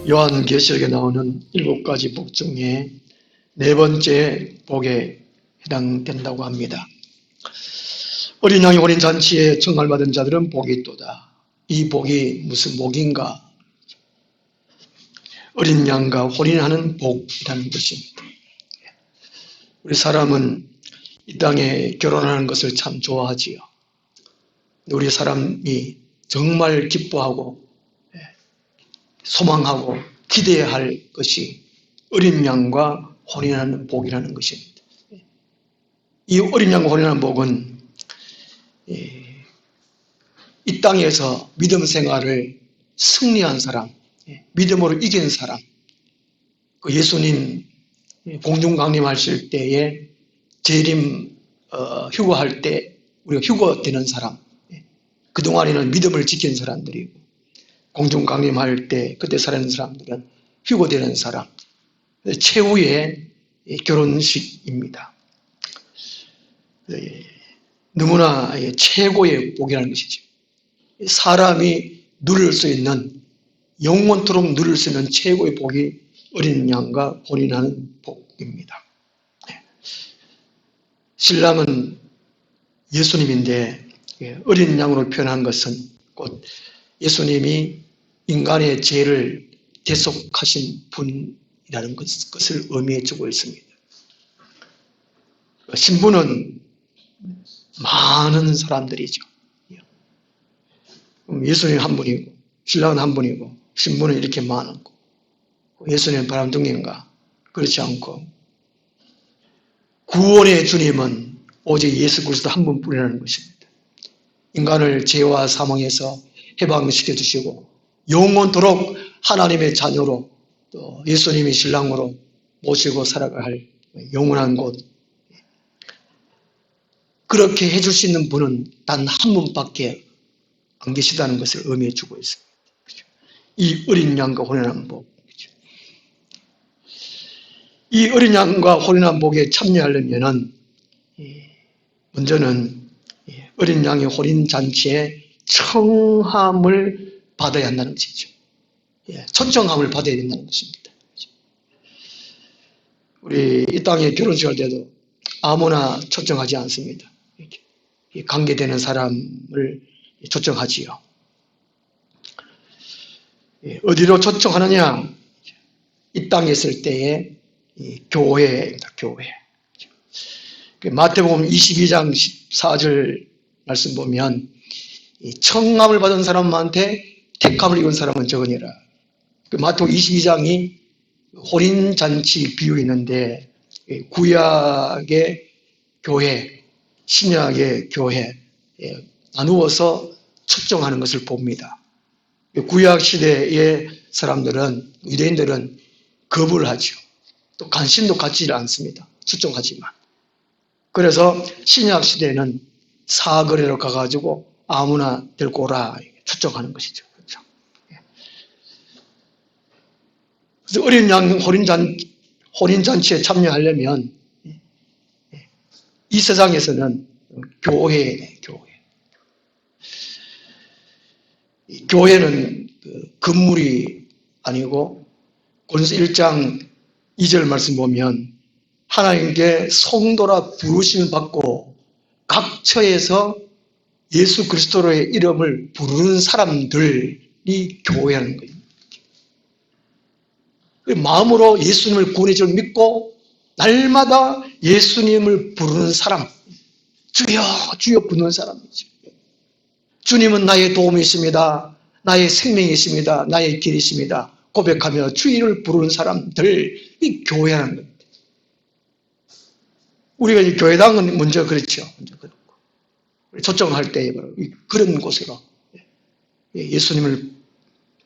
요한계시록에 나오는 7가지 복 중에 네 번째 복에 해당된다고 합니다. 어린 양의 혼인잔치에 청할 받은 자들은 복이 있도다. 이 복이 무슨 복인가? 어린 양과 혼인하는 복이라는 것입니다. 우리 사람은 이 땅에 결혼하는 것을 참 좋아하지요. 우리 사람이 정말 기뻐하고 소망하고 기대해야 할 것이 어린 양과 혼인하는 복이라는 것입니다. 이 어린 양과 혼인하는 복은 이 땅에서 믿음 생활을 승리한 사람, 믿음으로 이긴 사람, 그 예수님 공중 강림하실 때에 재림 휴거할 때 우리가 휴거되는 사람, 그동안에는 믿음을 지킨 사람들이고 공중 강림할 때 그때 살아있는 사람들은 휴거되는 사람, 최후의 결혼식입니다. 너무나 최고의 복이라는 것이죠. 사람이 누릴 수 있는, 영원토록 누릴 수 있는 최고의 복이 어린 양과 혼인하는 복입니다. 신랑은 예수님인데 어린 양으로 표현한 것은 곧 예수님이 인간의 죄를 대속하신 분이라는 것을 의미해 주고 있습니다. 신부는 많은 사람들이죠. 예수님 한 분이고 신랑은 한 분이고 신부는 이렇게 많고 예수님은 바람둥이인가? 그렇지 않고 구원의 주님은 오직 예수 그리스도 한 분뿐이라는 것입니다. 인간을 죄와 사망에서 해방시켜 주시고 영원토록 하나님의 자녀로 또 예수님이 신랑으로 모시고 살아갈 영원한 곳, 그렇게 해줄 수 있는 분은 단 한 분밖에 안 계시다는 것을 의미해 주고 있습니다. 이 어린 양과 혼인한 복, 이 어린 양과 혼인한 복에 참여하려면은 먼저는 어린 양의 혼인 잔치에 청함을 받아야 한다는 것이죠. 초청함을 받아야 된다는 것입니다. 우리 이 땅에 결혼식할 때도 아무나 초청하지 않습니다. 관계되는 사람을 초청하지요. 어디로 초청하느냐? 이 땅에 있을 때의 교회입니다. 교회. 마태복음 22장 14절 말씀 보면 청함을 받은 사람한테 택함을 입은 사람은 적으니라. 마태복음 22장이 혼인잔치 비유가 있는데 구약의 교회, 신약의 교회 나누어서 초청하는 것을 봅니다. 구약 시대의 사람들은, 유대인들은 겁을 하죠. 또 관심도 갖지 않습니다. 초청하지만. 그래서 신약 시대에는 사거리로 가가지고 아무나 데리고 오라 초청하는 것이죠. 그렇죠? 그래서 어린 양 혼인잔치에 참여하려면 이 세상에서는 교회예요. 교회는 건물이 아니고 고린도서 1장 2절 말씀 보면 하나님께 성도라 부르심을 받고 각 처에서 예수 그리스도의 이름을 부르는 사람들이 교회라는 거예요. 마음으로 예수님을 구원의 줄 믿고 날마다 예수님을 부르는 사람, 주여 주여 부르는 사람이죠. 주님은 나의 도움이십니다. 나의 생명이십니다. 나의 길이십니다. 고백하며 주님을 부르는 사람들이 교회라는 겁니다. 우리가 이 교회당은 먼저 그렇죠. 먼저 그렇고 초청할 때 그런 곳으로 예수님을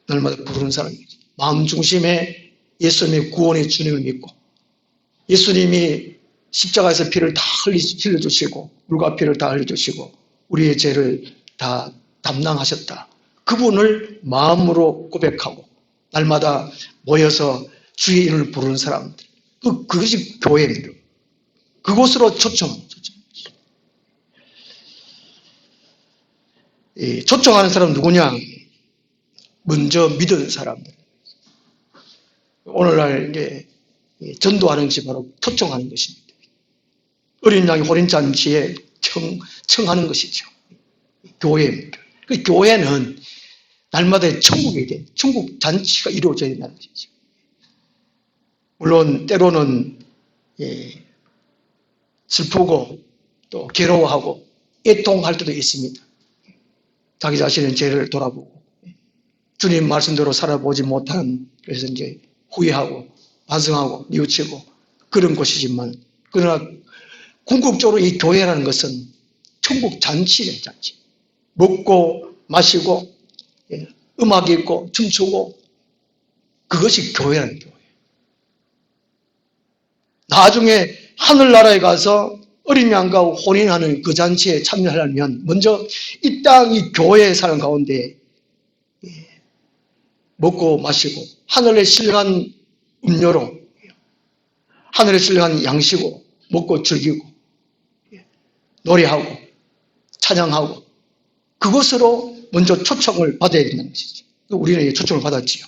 날마다 부르는 사람이죠. 마음 중심에 예수님의 구원의 주님을 믿고 예수님이 십자가에서 피를 다 흘려주시고 물과 피를 다 흘려주시고 우리의 죄를 다 담당하셨다. 그분을 마음으로 고백하고 날마다 모여서 주의 이름을 부르는 사람들. 그것이 교회입니다. 그곳으로 초청하는 사람은 누구냐? 먼저 믿은 사람들. 오늘날 이제 전도하는 것이 바로 초청하는 것입니다. 어린 양의 혼인잔치에 청하는 것이죠. 교회입니다. 그 교회는 날마다 천국에 대해 천국 잔치가 이루어져야 된다는 것이죠. 물론 때로는 슬프고 또 괴로워하고 애통할 때도 있습니다. 자기 자신의 죄를 돌아보고 주님 말씀대로 살아보지 못한, 그래서 이제 후회하고 반성하고 뉘우치고 그런 것이지만, 그러나 궁극적으로 이 교회라는 것은 천국 잔치예요. 잔치. 먹고 마시고 음악이 있고 춤추고, 그것이 교회라는 교회. 나중에 하늘나라에 가서 어린 양과 혼인하는 그 잔치에 참여하려면 먼저 이 땅 이 교회의 사람 가운데 먹고 마시고 하늘에 신령한 음료로, 하늘에 신령한 양식으로 먹고 즐기고 노래하고 찬양하고, 그것으로 먼저 초청을 받아야 된다는 것이죠. 우리는 초청을 받았지요.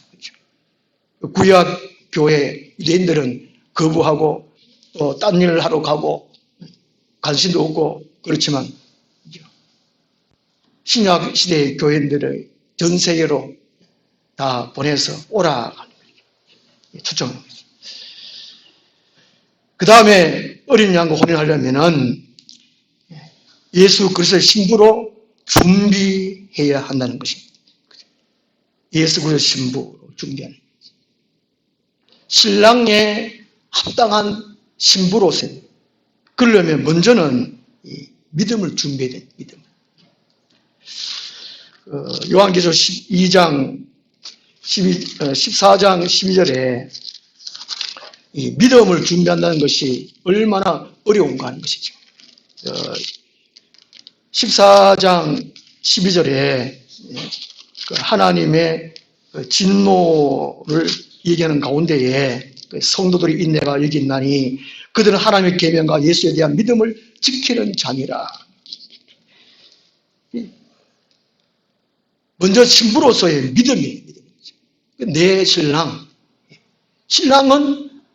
구약 교회 유대인들은 거부하고 또 딴 일을 하러 가고 관심도 없고 그렇지만, 신약 시대의 교인들을 전 세계로 다 보내서 오라 초청하는 거죠. 그 다음에 어린 양과 혼인하려면은 예수 그리스도의 신부로 준비해야 한다는 것입니다. 예수 그리스도의 신부로 준비하는 거죠. 신랑에 합당한 신부로서 그러려면 먼저는 믿음을 준비해야 돼요. 믿음. 요한계시록 14장 12절에 이 믿음을 준비한다는 것이 얼마나 어려운가 하는 것이죠. 14장 12절에 하나님의 진노를 얘기하는 가운데에 성도들의 인내가 여기 있나니 그들은 하나님의 계명과 예수에 대한 믿음을 지키는 자니라. 먼저 신부로서의 믿음이에요. 내 신랑은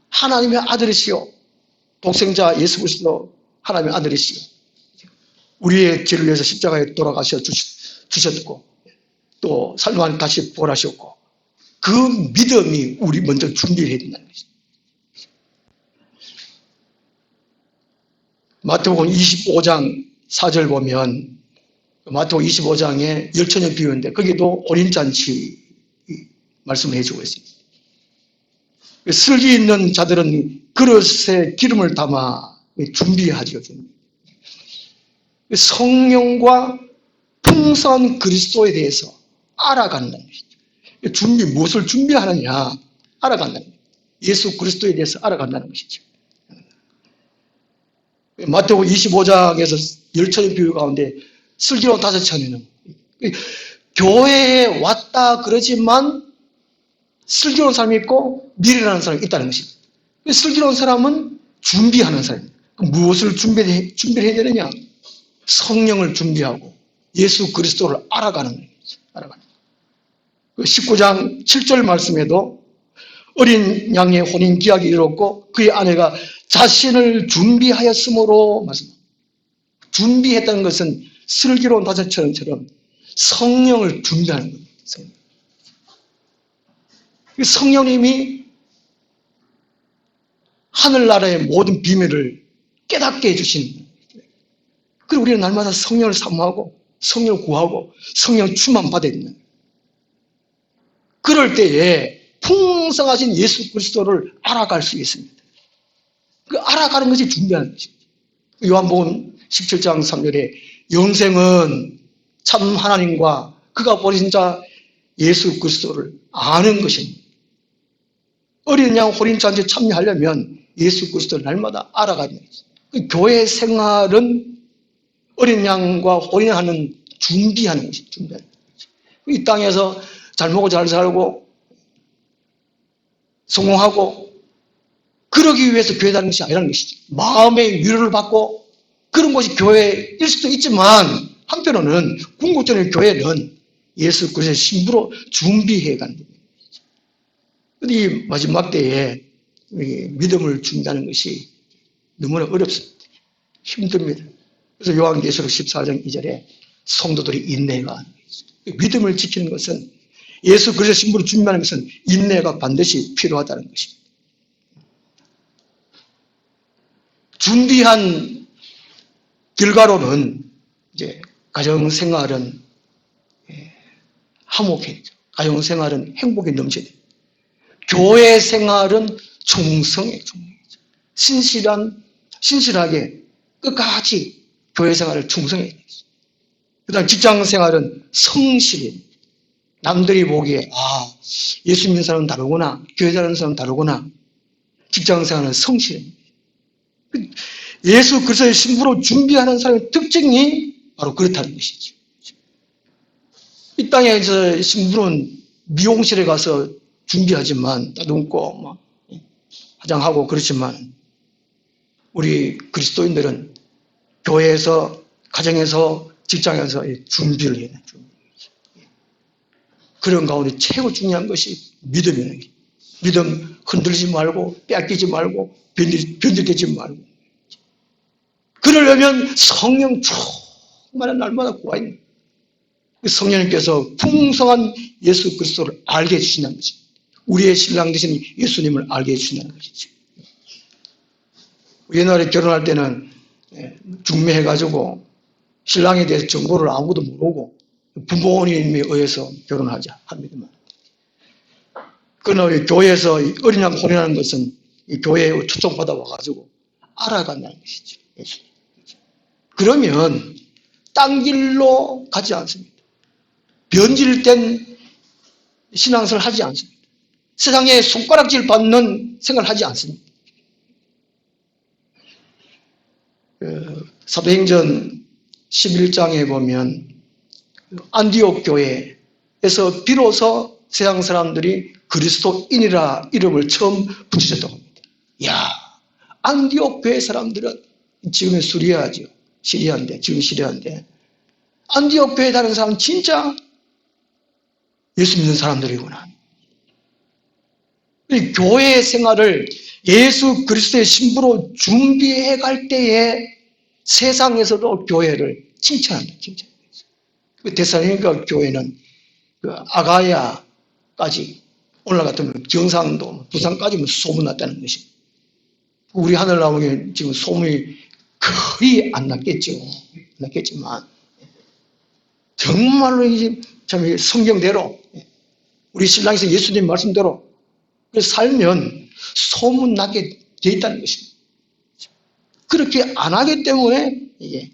하나님의 아들이시요 독생자 예수 그리스도 하나님의 아들이시요 우리의 죄를 위해서 십자가에 돌아가셔 주셨고 또 살만 다시 부활하셨고, 그 믿음이 우리 먼저 준비해야 된다는 것입니다. 마태복음 25장 4절 보면 마태복음 25장에 열처녀 비유인데 거기도 혼인잔치 말씀을 해주고 있습니다. 슬기 있는 자들은 그릇에 기름을 담아 준비하죠. 성령과 풍성한 그리스도에 대해서 알아간다는 것이죠. 준비, 무엇을 준비하느냐? 알아간다는 거예요. 예수 그리스도에 대해서 알아간다는 것이죠. 마태복음 25장에서 열처녀 비유 가운데 슬기로운 5처녀는 교회에 왔다 그러지만 슬기로운 사람이 있고 미래라는 사람이 있다는 것입니다. 슬기로운 사람은 준비하는 사람입니다. 무엇을 준비를 해야 되느냐? 성령을 준비하고 예수 그리스도를 알아가는 거예요. 19장 7절 말씀에도 어린 양의 혼인 기약이 이르렀고 그의 아내가 자신을 준비하였으므로 말씀합니다. 준비했다는 것은 슬기로운 5처녀처럼 성령을 준비하는 겁니다. 성령님이 하늘나라의 모든 비밀을 깨닫게 해주시는 거예요. 그리고 우리는 날마다 성령을 사모하고 성령을 구하고 성령 충만 받아야 된다. 그럴 때에 풍성하신 예수 그리스도를 알아갈 수 있습니다. 그 알아가는 것이 준비하는 것입니다. 요한복음 17장 3절에 영생은 참 하나님과 그가 보내신 자 예수 그리스도를 아는 것입니다. 어린 양 혼인잔치에 참여하려면 예수 그리스도를 날마다 알아가야 됩니다. 교회 생활은 어린 양과 혼인하는 준비하는 것이 준비하는 것이죠. 이 땅에서 잘 먹고 잘 살고 성공하고 그러기 위해서 교회 다니는 것이 아니라는 것이죠. 마음의 위로를 받고 그런 것이 교회일 수도 있지만 한편으로는 궁극적인 교회는 예수 그리스도의 신부로 준비해 가는 겁니다. 이 마지막 때에 믿음을 준다는 것이 너무나 어렵습니다. 힘듭니다. 그래서 요한계시록 14장 2절에 성도들이 인내가 하는 거죠. 믿음을 지키는 것은, 예수 그리스도의 신부를 준비하는 것은 인내가 반드시 필요하다는 것입니다. 준비한 결과로는 이제 가정생활은 화목해져. 가정생활은 행복이 넘쳐요. 교회 생활은 충성해. 신실하게 끝까지 교회 생활을 충성해야 돼. 그 다음 직장 생활은 성실해. 남들이 보기에, 예수 믿는 사람은 다르구나. 교회 다니는 사람은 다르구나. 직장 생활은 성실해. 예수 그리스도의 신부로 준비하는 사람의 특징이 바로 그렇다는 것이죠. 이 땅에서 신부는 미용실에 가서 준비하지만, 눈고 화장하고 그렇지만, 우리 그리스도인들은 교회에서, 가정에서, 직장에서 준비를 해야 돼요. 그런 가운데 최고 중요한 것이 믿음이에요. 믿음 흔들리지 말고, 빼앗기지 말고, 변질되지 말고. 그러려면 성령 충만한 날마다 구해야 돼요. 성령님께서 풍성한 예수 그리스도를 알게 해주신다는 것입니다. 우리의 신랑 되신 예수님을 알게 해주신다는 것이죠. 옛날에 결혼할 때는 중매해가지고 신랑에 대해서 정보를 아무도 모르고 부모님에 의해서 결혼하자 합니다만, 그러나 우리 교회에서 어린 양 혼인하는 것은 이 교회에 초청받아 와가지고 알아간다는 것이죠. 그러면 딴 길로 가지 않습니다. 변질된 신앙생활을 하지 않습니다. 세상에 손가락질 받는 생활을 하지 않습니다. 사도행전 11장에 보면 안디옥 교회에서 비로소 세상 사람들이 그리스도인이라 이름을 처음 붙이셨다고 합니다. 안디옥 교회 사람들은 지금은 시리아죠. 지금 시리아인데 안디옥 교회에 다니는 사람은 진짜 예수 믿는 사람들이구나. 교회 생활을 예수 그리스도의 신부로 준비해 갈 때에 세상에서도 교회를 칭찬합니다. 데살로니가 교회는 아가야까지 올라갔다면 경상도, 부산까지 소문났다는 것입니다. 우리 하늘 나오면 지금 소문이 거의 안 났겠지만 정말로 이제 참 성경대로 우리 신랑에서 예수님 말씀대로 살면 소문나게 돼 있다는 것입니다. 그렇게 안 하기 때문에 이게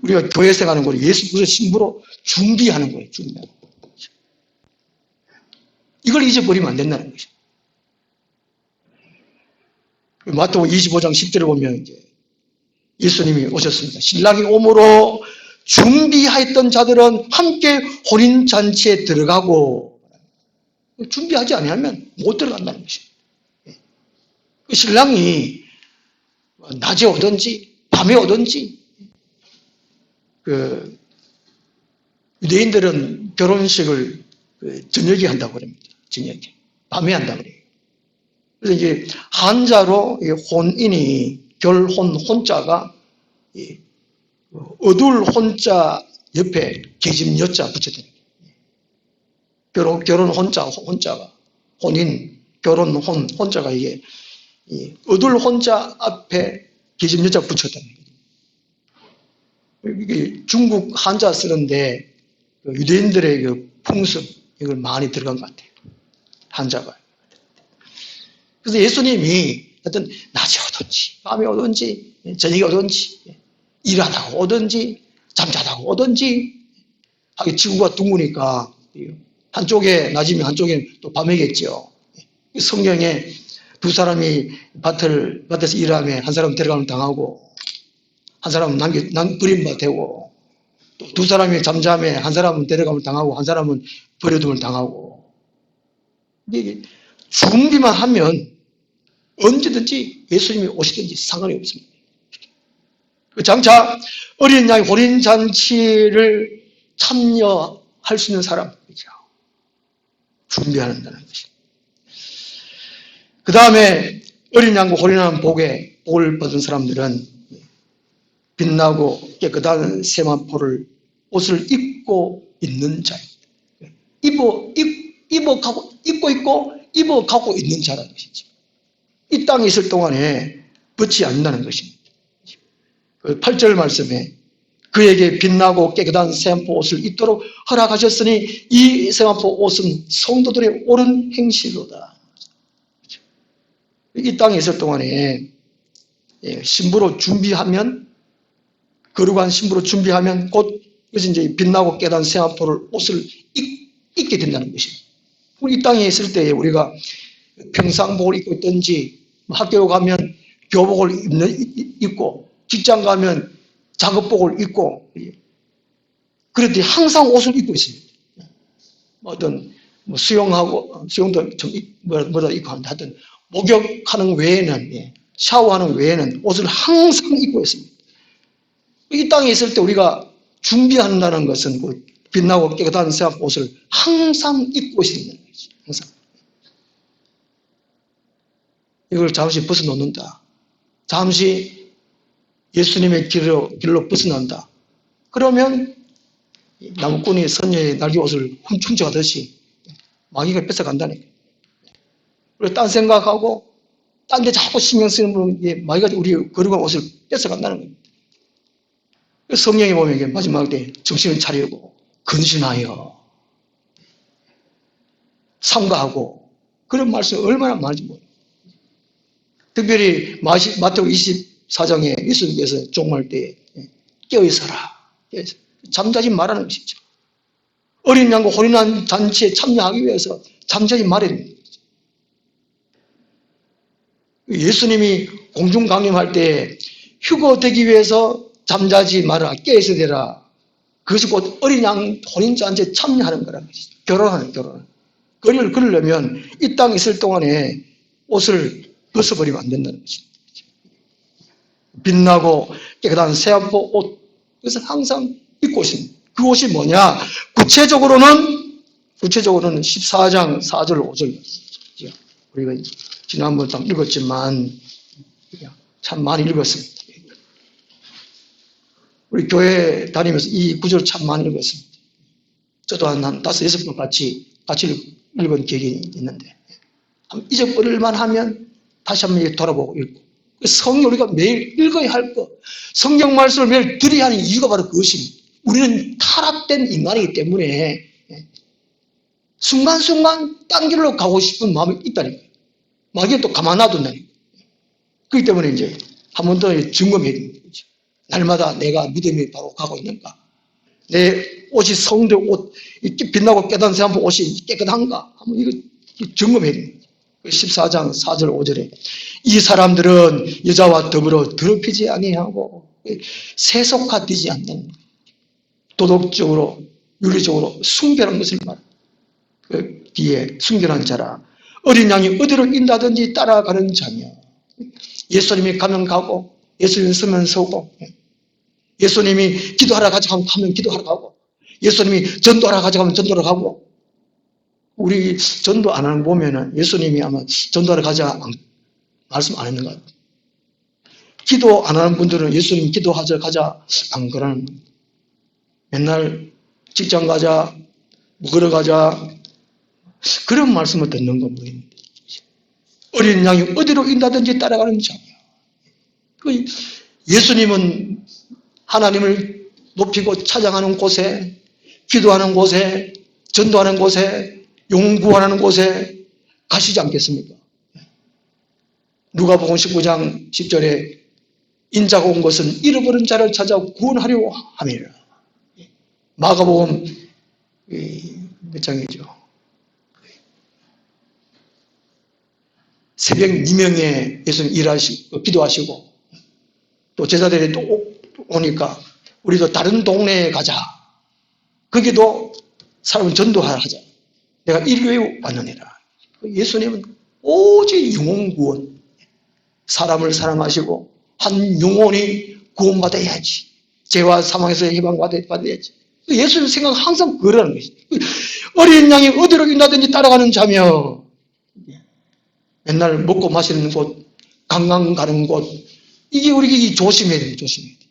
우리가 교회 생활하는 거를 예수 그리스도의 신부로 준비하는 거예요. 준비하는 거죠. 이걸 잊어버리면 안 된다는 것이죠. 마태복음 25장 10절을 보면 이제 예수님이 오셨습니다. 신랑이 오므로 준비하였던 자들은 함께 혼인잔치에 들어가고, 준비하지 않으면 못 들어간다는 것입니다. 그 신랑이 낮에 오든지 밤에 오든지, 유대인들은 결혼식을 저녁에 한다고 그럽니다. 저녁에. 밤에 한다고 그래요. 그래서 이제 한자로 혼인이 결혼 혼자가 어둘 혼자 옆에 계집 여자 붙여드립니다. 결혼 혼자가 혼인 결혼 혼자가 이게 어둘 혼자 앞에 계집 여자 붙였답니다. 이게 중국 한자 쓰는데 유대인들의 그 풍습 이걸 많이 들어간 것 같아요. 한자가. 그래서 예수님이 하여튼 낮에 오든지 밤에 오든지 저녁에 오든지 일하다가 오든지 잠자다가 오든지 하게 지구가 둥그니까 한쪽에 낮이면 한쪽에 또 밤이겠죠. 성경에 두 사람이 밭에서 일하면 한 사람은 데려가면 당하고 한 사람은 버림받아 되고 또 두 사람이 잠자면 한 사람은 데려가면 당하고 한 사람은 버려두면 당하고. 이게 준비만 하면 언제든지 예수님이 오시든지 상관이 없습니다. 장차 어린 양 혼인잔치를 참여할 수 있는 사람이죠. 준비한다는 것입니다. 그 다음에 어린 양과 홀인하는 복을 받은 사람들은 빛나고 깨끗한 세마포를 옷을 입고 있는 자입니다. 입고 있고 입어가고 있는 자라는 것이죠. 이 땅에 있을 동안에 벗지 않는다는 것입니다. 8절 말씀에 그에게 빛나고 깨끗한 세마포 옷을 입도록 허락하셨으니 이 세마포 옷은 성도들의 옳은 행실로다. 이 땅에 있을 동안에 신부로 준비하면, 거룩한 신부로 준비하면 곧 이것이 이제 빛나고 깨끗한 세마포를 옷을 입게 된다는 것입니다. 우리 이 땅에 있을 때 우리가 평상복을 입고 있든지 학교 가면 교복을 입고 직장 가면 작업복을 입고 그런데 항상 옷을 입고 있습니다. 어떤 수영도 좀 뭐라 입고 하는데 하여튼 목욕하는 외에는 샤워하는 외에는 옷을 항상 입고 있습니다. 이 땅에 있을 때 우리가 준비한다는 것은 그 빛나고 깨끗한 새 옷을 항상 입고 있는 거죠. 항상. 이걸 잠시 벗어놓는다. 잠시 예수님의 길로 벗어난다. 그러면 나무꾼이 선녀의 날개옷을 훔쳐가듯이 마귀가 뺏어간다니까. 그리고 딴 생각하고 딴 데 자꾸 신경 쓰는 분, 마귀가 우리 거룩한 옷을 뺏어간다는 겁니다. 성령이 보면 이게 마지막 때 정신을 차리고 근신하여 삼가하고 그런 말씀이 얼마나 많은지 모릅니다. 특별히 마태복음 24장에 예수님께서 종말 때에 깨어있어라. 잠자지 말라는 것이죠. 어린 양과 혼인한 잔치에 참여하기 위해서 잠자지 말아야 됩니다. 예수님이 공중 강림할 때 휴거되기 위해서 잠자지 말아라. 깨어있어야 되라. 그것이 곧 어린 양 혼인잔치에 참여하는 거라는 것이죠. 결혼하는. 그러려면 이 땅에 있을 동안에 옷을 벗어버리면 안 된다는 것입니다. 빛나고 깨끗한 세마포 옷, 그것을 항상 입고 있습니다. 그 옷이 뭐냐? 구체적으로는 14장 4절 5절. 우리가 지난번 좀 읽었지만 참 많이 읽었습니다. 우리 교회 다니면서 이 구절 참 많이 읽었습니다. 저도 한 5, 6번 같이 읽은 기억이 있는데 잊어버릴만 하면 다시 한번 돌아보고 읽고 성경 우리가 매일 읽어야 할 것, 성경 말씀을 매일 들어야 하는 이유가 바로 그것입니다. 우리는 타락된 인간이기 때문에 순간순간 딴 길로 가고 싶은 마음이 있다니까요. 마귀가 또 가만 놔둔다니까요. 그렇기 때문에 이제 한 번 더 점검해야 됩니다. 날마다 내가 믿음이 바로 가고 있는가? 내 옷이 성도 옷, 빛나고 깨끗한 세마포 옷이 깨끗한가? 한번 이거 점검해야 됩니다. 14장 4절 5절에 이 사람들은 여자와 더불어 더럽히지 아니하고 세속화되지 않는 도덕적으로 윤리적으로 순결한 것을 말합니다. 그 뒤에 순결한 자라 어린 양이 어디로 인다든지 따라가는 자며 예수님이 가면 가고 예수님이 서면 서고 예수님이 기도하러 가자 하면 기도하러 가고 예수님이 전도하러 가자 하면 전도하러 가고 우리 전도 안 하는 거 보면은 예수님이 아마 전도하러 가자 말씀 안 했는 것 같아요. 기도 안 하는 분들은 예수님 기도하자 가자 안 그러는 겁니다. 맨날 직장 가자, 먹으러 가자 그런 말씀을 듣는 겁니다. 어린 양이 어디로 인다든지 따라가는 자며 예수님은 하나님을 높이고 찬양하는 곳에 기도하는 곳에 전도하는 곳에 영혼 구원하는 곳에 가시지 않겠습니까? 누가복음 19장 10절에 인자가 온 것은 잃어버린 자를 찾아 구원하려고 함이라. 마가복음 몇 장이죠? 새벽 2명에 예수님 일하시고 기도하시고 또 제자들이 또 오니까 우리도 다른 동네에 가자. 거기도 사람을 전도하자. 내가 일교에 왔느니라. 예수님은 오직 영혼 구원. 사람을 사랑하시고 한 영혼이 구원받아야지. 죄와 사망에서 해방받아야지. 예수님 생각은 항상 그러는 것이죠. 어린 양이 어디로 인하든지 따라가는 자며, 맨날 먹고 마시는 곳, 관광 가는 곳, 이게 우리 조심해야 돼요. 조심해야 돼요.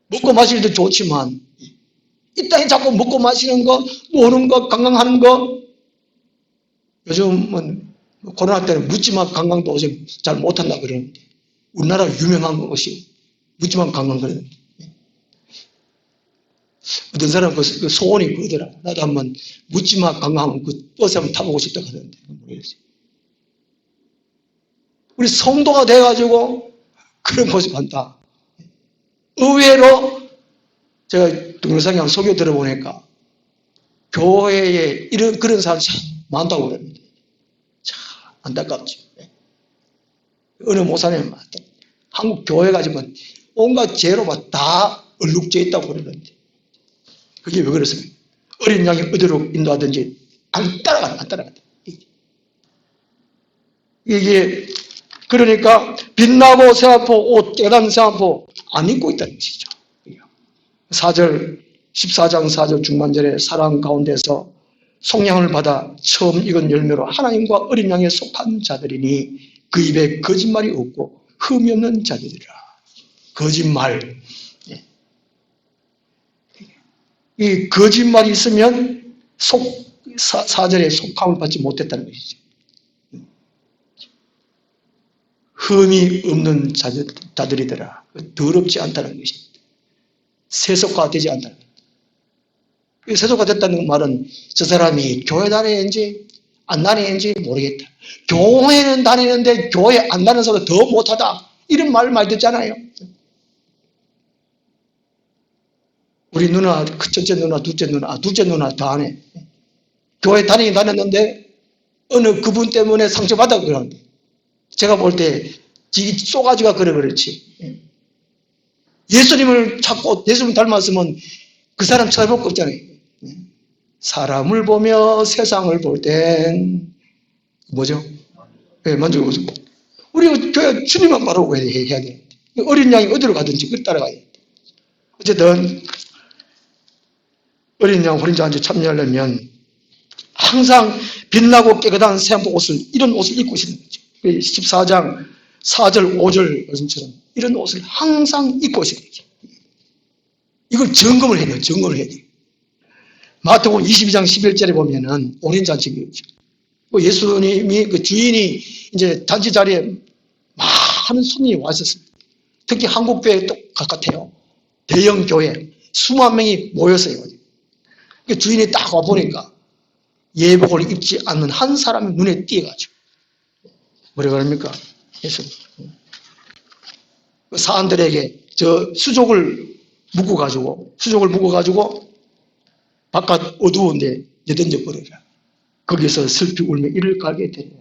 먹고 마실 때 좋지만 이 땅에 자꾸 먹고 마시는 거, 노는 거, 관광하는 거, 요즘은 코로나 때는 묻지마 관광도 요즘 잘 못한다 그러는데, 우리나라 유명한 곳이 묻지마 관광 그러는데, 어떤 사람은 그 소원이 그거더라. 나도 한번 묻지마 관광하면 그 버스 한번 타보고 싶다 그러는데, 모르겠어요. 우리 성도가 돼가지고 그런 곳이 많다. 의외로 제가 동영상에 한번 소개 들어보니까 교회에 그런 사람이 참 많다고 그럽니다. 참 안타깝죠. 어느 목사님은 한국 교회 가지면 온갖 죄로 다 얼룩져 있다고 그러는데, 그게 왜 그렇습니까? 어린 양이 어디로 인도하든지 안 따라간다. 이게 그러니까 빛나고 세마포 옷, 깨끗한 세마포 안 입고 있다는 것이죠. 4절 14장 4절 중반절에 사랑 가운데서 속량을 받아 처음 익은 열매로 하나님과 어린 양에 속한 자들이니 그 입에 거짓말이 없고 흠이 없는 자들이라. 거짓말. 이 거짓말이 있으면 4절에 속함을 받지 못했다는 것이죠. 흠이 없는 자들이더라. 더럽지 않다는 것입니다. 세속화되지 않다는 것입니다. 세속화됐다는 말은 저 사람이 교회 다니는지 안 다니는지 모르겠다. 교회는 다니는데 교회 안 다니는 사람보다 더 못하다. 이런 말 많이 듣잖아요. 우리 누나, 첫째 누나, 둘째 누나 다 안 해. 교회 다니긴 다녔는데 어느 그분 때문에 상처받아 그러는데, 제가 볼 때 지기 쏘가지가 그렇지. 예수님을 찾고 예수님 닮았으면 그 사람 쳐다볼 거 없잖아요. 사람을 보며 세상을 볼 땐 뭐죠? 만족을 보죠. 우리 교회 주님만 바라보고 해야 되는데, 어린 양이 어디로 가든지 그 따라가야 돼. 어쨌든 어린 양 호린장한테 참여하려면 항상 빛나고 깨끗한 새한복 옷을, 이런 옷을 입고 있는 거죠. 14장 4절 5절 말씀처럼 이런 옷을 항상 입고 있어야 되죠. 이걸 점검을 해야 돼요. 점검을 해야 돼요. 마태복음 22장 11절에 보면은 온인잔치죠. 예수님이 그 주인이 이제 잔치 자리에 많은 손님이 와 있었습니다. 특히 한국 교회 똑같아요. 대형 교회 수만 명이 모였어요. 주인이 딱 와 보니까 예복을 입지 않는 한 사람이 눈에 띄어가지고 뭐라 그럽니까? 예수님. 사람들에게 저 수족을 묶어가지고 바깥 어두운데 내던져버려라. 거기서 슬피 울며 이를 갈게 되리라.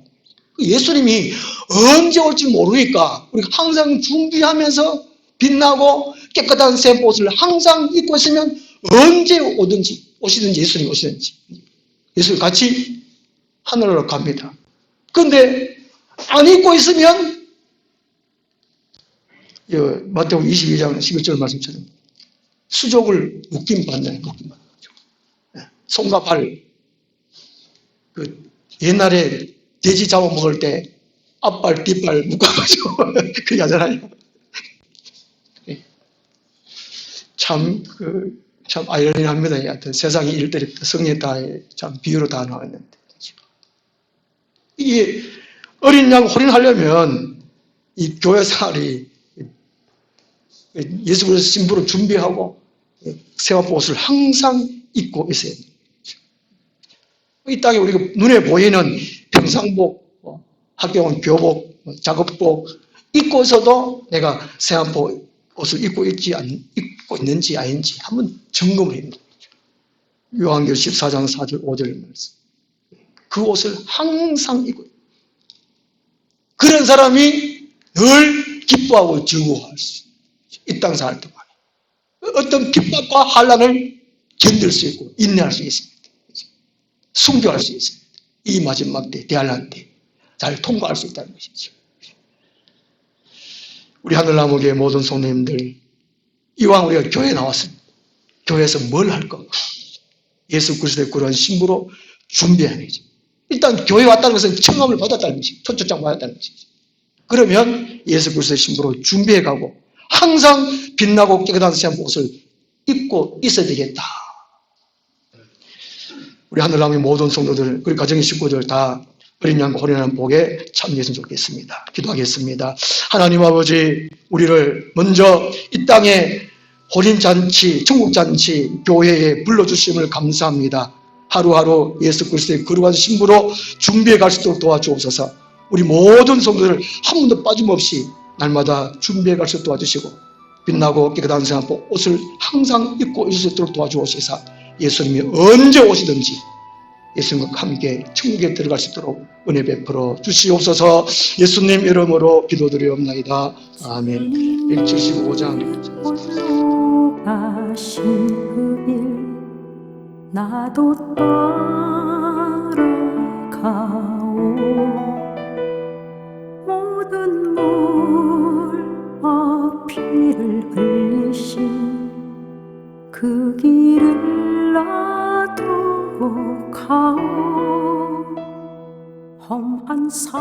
예수님이 언제 올지 모르니까 우리가 항상 준비하면서 빛나고 깨끗한 새 옷을 항상 입고 있으면 언제 오시든지 예수님이 오시든지 예수님 같이 하늘로 갑니다. 그런데 안 입고 있으면 마태복음 22장 11절 말씀처럼 수족을 묶임 받는 거죠. 손과 발, 옛날에 돼지 잡아먹을 때 앞발, 뒷발 묶어가지고 그렇게 하잖아요. 참 아이러니합니다. 하여튼 세상의 일들이 성리에 다 참 비유로 다 나왔는데. 이게 어린 양 호린하려면 이 교회 생활이 예수 그리스도 신부를 준비하고 새와 옷을 항상 입고 있어야 됩니다. 이 땅에 우리가 눈에 보이는 평상복, 학교원 교복, 작업복 입고서도 내가 새한복 옷을 입고 있는지 아닌지 한번 점검을 해야 됩니다. 요한계시록 14장 4절 5절 말씀. 그 옷을 항상 입고 그런 사람이 늘 기뻐하고 즐거워할 수 있어요. 이 땅 살 동안 어떤 핍박과 환난을 견딜 수 있고 인내할 수 있습니다. 순교할 수 있습니다. 이 마지막 때, 대환란 때 잘 통과할 수 있다는 것이죠. 우리 하늘나무교회 모든 성도님들, 이왕 우리가 교회에 나왔습니다. 교회에서 뭘 할 건가? 예수 그리스도의 그러한 신부로 준비하는 거죠. 일단 교회 왔다는 것은 청함을 받았다는 것이죠. 초청장 받았다는 것이죠. 그러면 예수 그리스도의 신부로 준비해가고 항상 빛나고 깨끗한 옷을 입고 있어야 되겠다. 우리 하늘나라의 모든 성도들, 그리고 가정의 식구들 다 어린 양과 호련한 복에 참여했으면 좋겠습니다. 기도하겠습니다. 하나님 아버지, 우리를 먼저 이 땅에 호린잔치, 천국잔치, 교회에 불러주심을 감사합니다. 하루하루 예수 그리스도의 거룩한 신부로 준비해 갈 수 있도록 도와주옵소서. 우리 모든 성도들 한 번도 빠짐없이 날마다 준비해 갈 수 있도록 도와주시고 빛나고 깨끗한 옷을 항상 입고 있을 수 있도록 도와주옵소서. 예수님이 언제 오시든지 예수님과 함께 천국에 들어갈 수 있도록 은혜 베풀어 주시옵소서. 예수님 이름으로 기도드리옵나이다. 아멘. 175장 홀로 가신 그 길 나도 따라가오. 모든 물과 피를 흘리신 그 길을 나도 가오. 험한 산